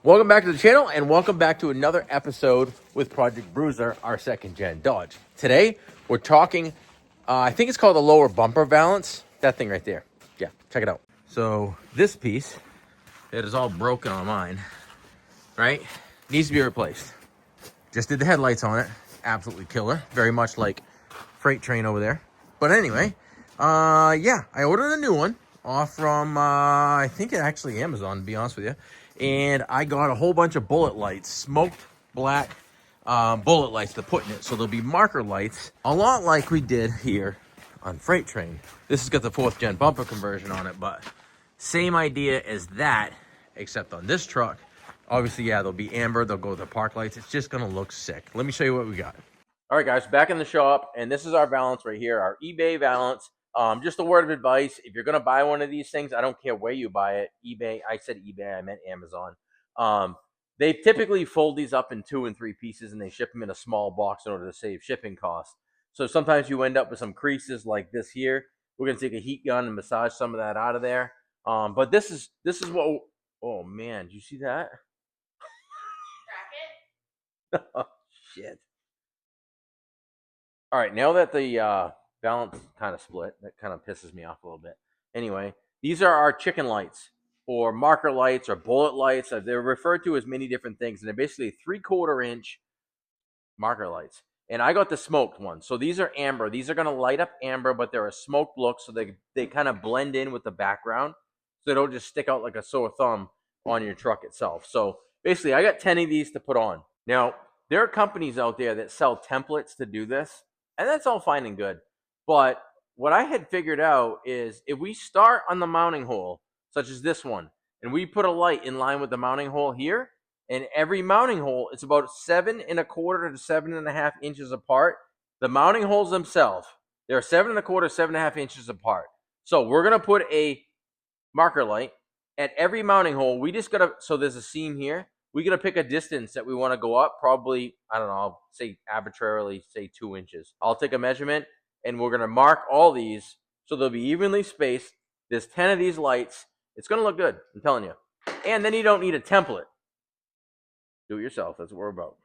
Welcome back to the channel and welcome back to another episode with Project Bruiser, our second gen Dodge. Today, we're talking, I think it's called the lower bumper valance. That thing right there. Yeah, check it out. So this piece, it is all broken on mine, right? Needs to be replaced. Just did the headlights on it. Absolutely killer. Very much like freight train over there. But anyway, yeah, I ordered a new one off from, I think it actually Amazon, to be honest with you. And I got a whole bunch of bullet lights, smoked black bullet lights to put in it. So there'll be marker lights, a lot like we did here on Freight Train. This has got the 4th gen bumper conversion on it, but same idea as that, except on this truck. Obviously, yeah, they'll be amber. They'll go with the park lights. It's just going to look sick. Let me show you what we got. All right, guys, back in the shop, and this is our Valance right here, our eBay Valance. Just a word of advice, if you're going to buy one of these things, I don't care where you buy it, eBay, I said eBay, I meant Amazon. They typically fold these up in 2 and 3 pieces, and they ship them in a small box in order to save shipping costs. So sometimes you end up with some creases like this here. We're going to take a heat gun and massage some of that out of there. But this is what, oh, man, did you see that? Oh, shit. All right, now that the balance kind of split, that kind of pisses me off a little bit. Anyway, these are our chicken lights or marker lights or bullet lights. They're referred to as many different things, and they're basically 3/4 inch marker lights. And I got the smoked ones. So these are amber. These are going to light up amber, but they're a smoked look, so they kind of blend in with the background, so they don't just stick out like a sore thumb on your truck itself. So basically, I got 10 of these to put on. Now, there are companies out there that sell templates to do this, and that's all fine and good. But what I had figured out is if we start on the mounting hole, such as this one, and we put a light in line with the mounting hole here, and every mounting hole is about 7¼ to 7½ inches apart. The mounting holes themselves, they're 7¼ 7½ inches apart. So we're gonna put a marker light at every mounting hole. We just gotta, so there's a seam here. We gotta pick a distance that we want to go up. Probably, I don't know, I'll say arbitrarily, say 2 inches. I'll take a measurement, and we're gonna mark all these so they'll be evenly spaced. There's 10 of these lights. It's gonna look good, I'm telling you. And then you don't need a template. Do it yourself. That's what we're about.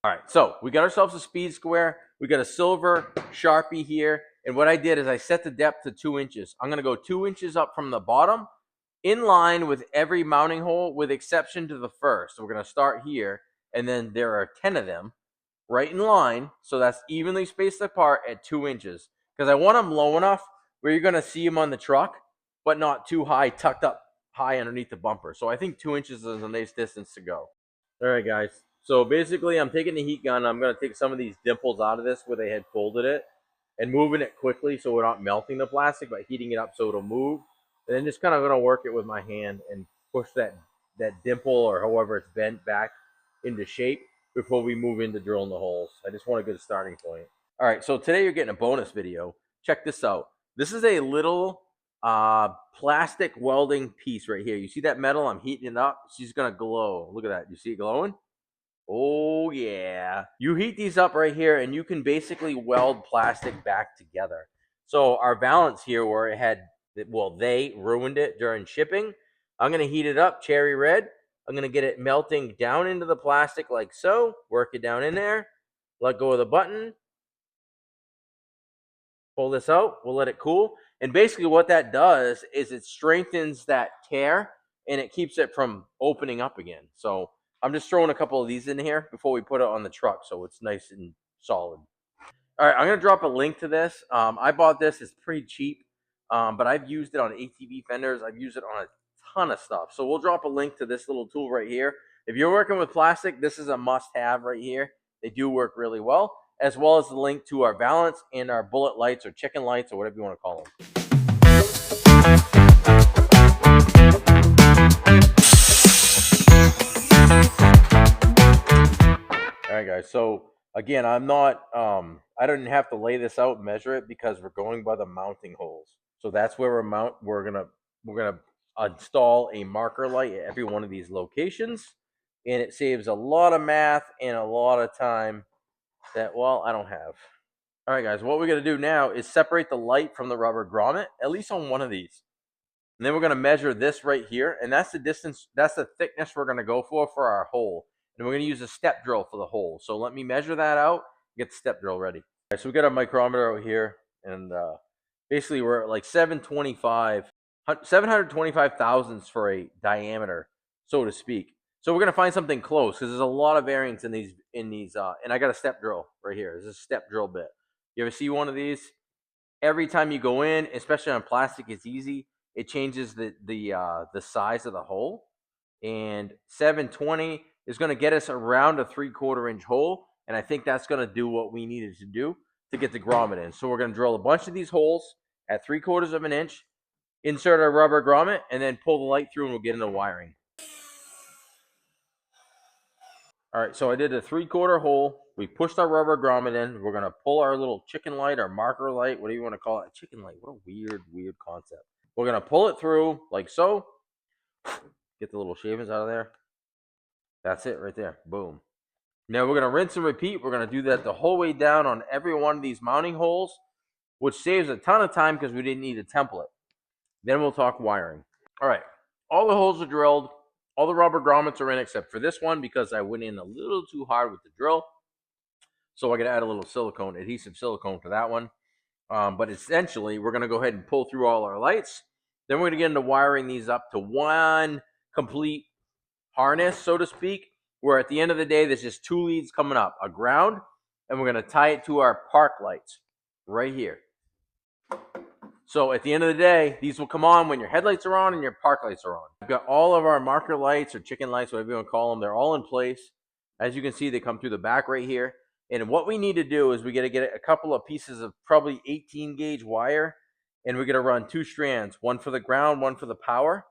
All right, so we got ourselves a speed square. We got a silver Sharpie here. And what I did is I set the depth to 2 inches. I'm going to go 2 inches up from the bottom, in line with every mounting hole, with exception to the first. So we're going to start here, and then there are 10 of them right in line. So that's evenly spaced apart at 2 inches. Because I want them low enough where you're going to see them on the truck, but not too high, tucked up high underneath the bumper. So I think 2 inches is a nice distance to go. All right, guys. So basically, I'm taking the heat gun. I'm going to take some of these dimples out of this where they had folded it and moving it quickly so we're not melting the plastic, but heating it up so it'll move. And then just kind of going to work it with my hand and push that dimple or however it's bent back into shape before we move into drilling the holes. I just want a good starting point. All right, so today you're getting a bonus video. Check this out. This is a little plastic welding piece right here. You see that metal? I'm heating it up. She's gonna glow. Look at that. You see it glowing? Oh yeah. You heat these up right here, and you can basically weld plastic back together. So our Valance here, where it had, well, they ruined it during shipping. I'm gonna heat it up, cherry red. I'm gonna get it melting down into the plastic like so. Work it down in there. Let go of the button. Pull this out. We'll let it cool. And basically what that does is it strengthens that tear and it keeps it from opening up again. So I'm just throwing a couple of these in here before we put it on the truck so it's nice and solid. All right, I'm going to drop a link to this. I bought this. It's pretty cheap, but I've used it on ATV fenders. I've used it on a ton of stuff. So we'll drop a link to this little tool right here. If you're working with plastic, this is a must-have right here. They do work really well, as well as the link to our Valance and our bullet lights or chicken lights or whatever you want to call them. All right, guys. So again, I'm not, I didn't have to lay this out and measure it because we're going by the mounting holes. So that's where we're gonna install a marker light at every one of these locations, and it saves a lot of math and a lot of time that, well, I don't have. All right, guys, what we're gonna do now is separate the light from the rubber grommet, at least on one of these. And then we're going to measure this right here. And that's the distance, that's the thickness we're going to go for our hole. And we're going to use a step drill for the hole. So let me measure that out, get the step drill ready. All right, so we got our micrometer out here. And basically we're at like 725 thousandths for a diameter, so to speak. So we're going to find something close because there's a lot of variance in these, and I got a step drill right here. This is a step drill bit. You ever see one of these? Every time you go in, especially on plastic, it's easy. It changes the size of the hole, and 720 is going to get us around a 3/4 inch hole, and I think that's going to do what we needed to do to get the grommet in. So we're going to drill a bunch of these holes at 3/4 of an inch, insert our rubber grommet, and then pull the light through, and we'll get into wiring. All right, so I did a 3/4 hole. We pushed our rubber grommet in. We're going to pull our little chicken light, our marker light, whatever you want to call it. Chicken light, what a weird concept. We're going to pull it through like so. Get the little shavings out of there. That's it right there. Boom. Now we're going to rinse and repeat. We're going to do that the whole way down on every one of these mounting holes, which saves a ton of time because we didn't need a template. Then we'll talk wiring. All right. All the holes are drilled. All the rubber grommets are in except for this one because I went in a little too hard with the drill. So I got to add a little adhesive silicone to that one. But essentially, we're going to go ahead and pull through all our lights. Then we're going to get into wiring these up to one complete harness, so to speak, where at the end of the day, there's just 2 leads coming up, a ground, and we're going to tie it to our park lights right here. So at the end of the day, these will come on when your headlights are on and your park lights are on. We've got all of our marker lights or chicken lights, whatever you want to call them. They're all in place. As you can see, they come through the back right here. And what we need to do is we got to get a couple of pieces of probably 18 gauge wire. And we're going to run 2 strands, one for the ground, one for the power.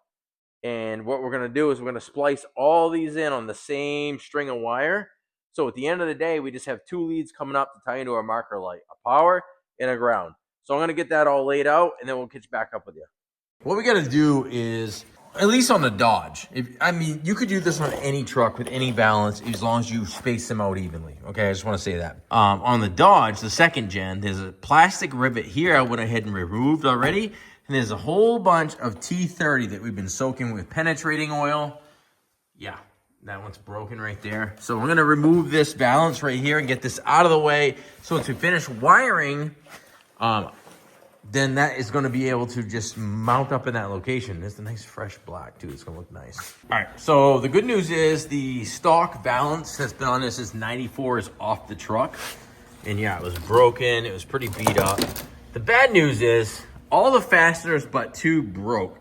And what we're going to do is we're going to splice all these in on the same string of wire. So at the end of the day, we just have 2 leads coming up to tie into our marker light, a power and a ground. So I'm going to get that all laid out, and then we'll catch back up with you. What we got to do is, at least on the Dodge, you could do this on any truck with any Valance as long as you space them out evenly. Okay, I just want to say that. On the Dodge, the 2nd gen, there's a plastic rivet here I went ahead and removed already. And there's a whole bunch of T30 that we've been soaking with penetrating oil. Yeah, that one's broken right there. So we're going to remove this Valance right here and get this out of the way. So to finish wiring, then that is going to be able to just mount up in that location. There's a nice fresh black too. It's going to look nice. All right. So the good news is the stock Valance that's been on this is 94 is off the truck. And yeah, it was broken. It was pretty beat up. The bad news is all the fasteners but 2 broke,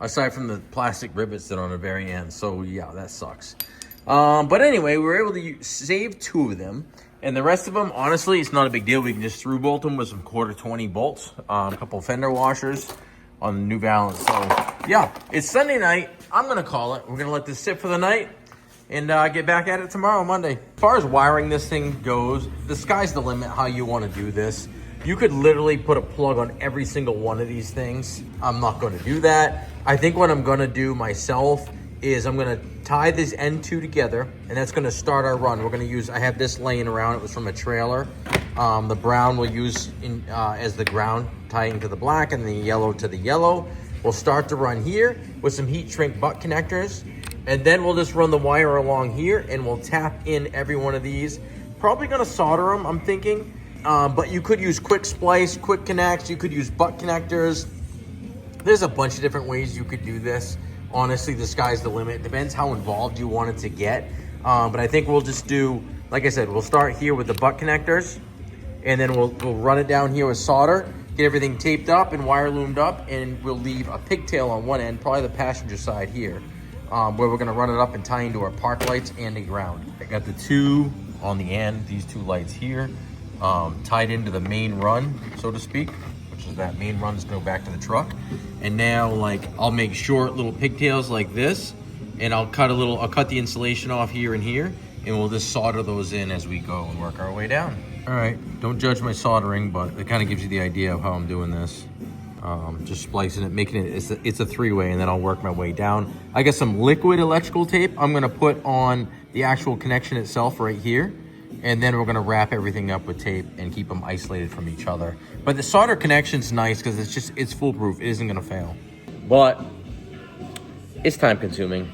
aside from the plastic rivets that are on the very end. So yeah, that sucks. But anyway, we were able to save 2 of them. And the rest of them, honestly, it's not a big deal. We can just through bolt them with some 1/4-20 bolts, a couple fender washers on the new Valance. So yeah, it's Sunday night. I'm gonna call it. We're gonna let this sit for the night and get back at it tomorrow, Monday. As far as wiring this thing goes, the sky's the limit how you want to do this. You could literally put a plug on every single one of these things. I'm not going to do that. I think what I'm going to do myself is I'm going to tie this end 2 together, and that's going to start our run. We're going to use, I have this laying around. It was from a trailer. The brown we'll use as the ground, tying to the black, and the yellow to the yellow. We'll start to run here with some heat shrink butt connectors, and then we'll just run the wire along here, and we'll tap in every one of these. Probably going to solder them, I'm thinking. But you could use quick splice, quick connects. You could use butt connectors. There's a bunch of different ways you could do this. Honestly, the sky's the limit. It depends how involved you want it to get. But I think we'll just do, like I said, we'll start here with the butt connectors, and then we'll run it down here with solder, get everything taped up and wire loomed up, and we'll leave a pigtail on one end, probably the passenger side here, where we're gonna run it up and tie into our park lights and the ground. I got the 2 on the end, these 2 lights here, tied into the main run, so to speak, which is that main run that's going back to the truck. And now, like, I'll make short little pigtails like this, and I'll cut the insulation off here and here, and we'll just solder those in as we go and work our way down. All right, don't judge my soldering, but it kind of gives you the idea of how I'm doing this. Just splicing it, making it, it's a 3-way, and then I'll work my way down. I got some liquid electrical tape I'm gonna put on the actual connection itself right here. And then we're gonna wrap everything up with tape and keep them isolated from each other. But the solder connection's nice because it's foolproof. It isn't gonna fail. but it's time consuming.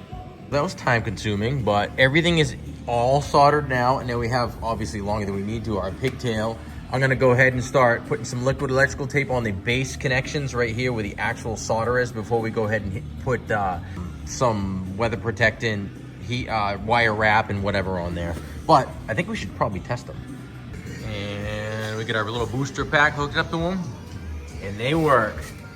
That was time consuming, but everything is all soldered now. And then we have, obviously longer than we need to, our pigtail. I'm gonna go ahead and start putting some liquid electrical tape on the base connections right here where the actual solder is before we go ahead and put some weather protectant, heat, wire wrap and whatever on there. But I think we should probably test them. And we get our little booster pack hooked up to them, and they work.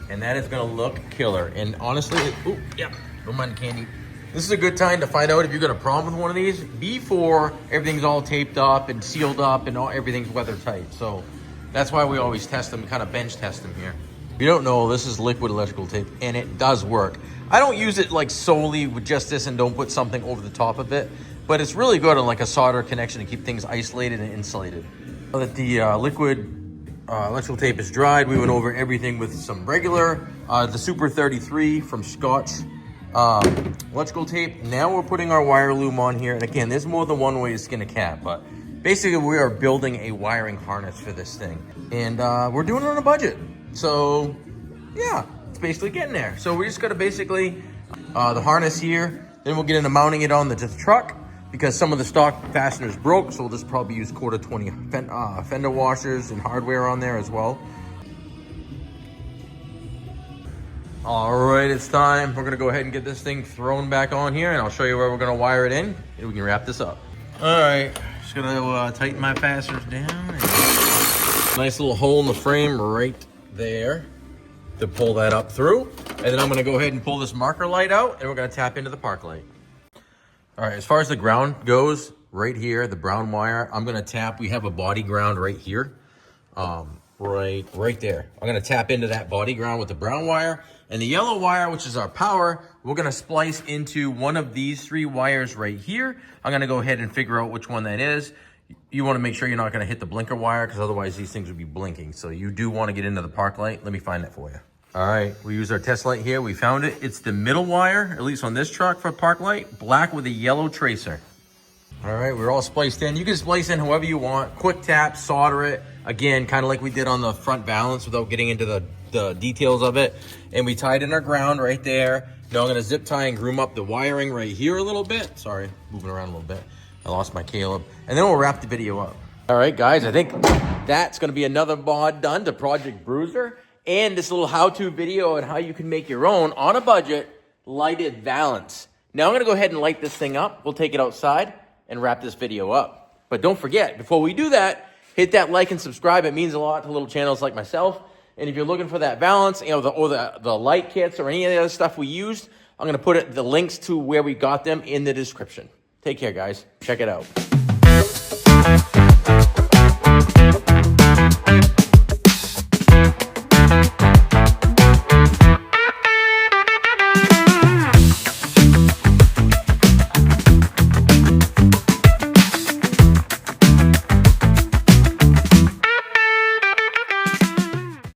And that is gonna look killer. And honestly, oh yeah, don't mind the candy. This is a good time to find out if you got a problem with one of these before everything's all taped up and sealed up and everything's weather tight. So that's why we always test them, kind of bench test them here. If you don't know, this is liquid electrical tape and it does work. I don't use it like solely with just this and don't put something over the top of it, but it's really good on like a solder connection to keep things isolated and insulated. Now that the liquid electrical tape is dried, we went over everything with some regular, the Super 33 from Scotch. Electrical tape. Now we're putting our wire loom on here, and again, there's more than one way to skin a cat, but basically we are building a wiring harness for this thing, and we're doing it on a budget. So yeah, it's basically getting there. So we just got to basically the harness here, then we'll get into mounting it on the truck because some of the stock fasteners broke, so we'll just probably use quarter 20 fender washers and hardware on there as well. All right, it's time. We're gonna go ahead and get this thing thrown back on here, and I'll show you where we're gonna wire it in, and we can wrap this up. All right, just gonna tighten my fasteners down. Nice little hole in the frame right there to pull that up through. And then I'm gonna go ahead and pull this marker light out, and we're gonna tap into the park light. All right, as far as the ground goes, right here, the brown wire, I'm gonna tap. We have a body ground right here. Right there. I'm gonna tap into that body ground with the brown wire, and the yellow wire, which is our power, we're gonna splice into one of these 3 wires right here. I'm gonna go ahead and figure out which one that is. You wanna make sure you're not gonna hit the blinker wire because otherwise these things would be blinking. So you do wanna get into the park light. Let me find that for you. All right, we use our test light here. We found it. It's the middle wire, at least on this truck for park light, black with a yellow tracer. All right, we're all spliced in. You can splice in however you want. Quick tap, solder it. Again, kind of like we did on the front Valance without getting into the details of it. And we tied in our ground right there. Now I'm gonna zip tie and groom up the wiring right here a little bit. Sorry, moving around a little bit. I lost my Caleb. And then we'll wrap the video up. All right, guys, I think that's gonna be another mod done to Project Bruiser. And this little how-to video on how you can make your own, on a budget, lighted Valance. Now I'm gonna go ahead and light this thing up. We'll take it outside and wrap this video up. But don't forget, before we do that, hit that like and subscribe. It means a lot to little channels like myself. And if you're looking for that Valance, you know, the light kits or any of the other stuff we used, I'm gonna put the links to where we got them in the description. Take care, guys. Check it out.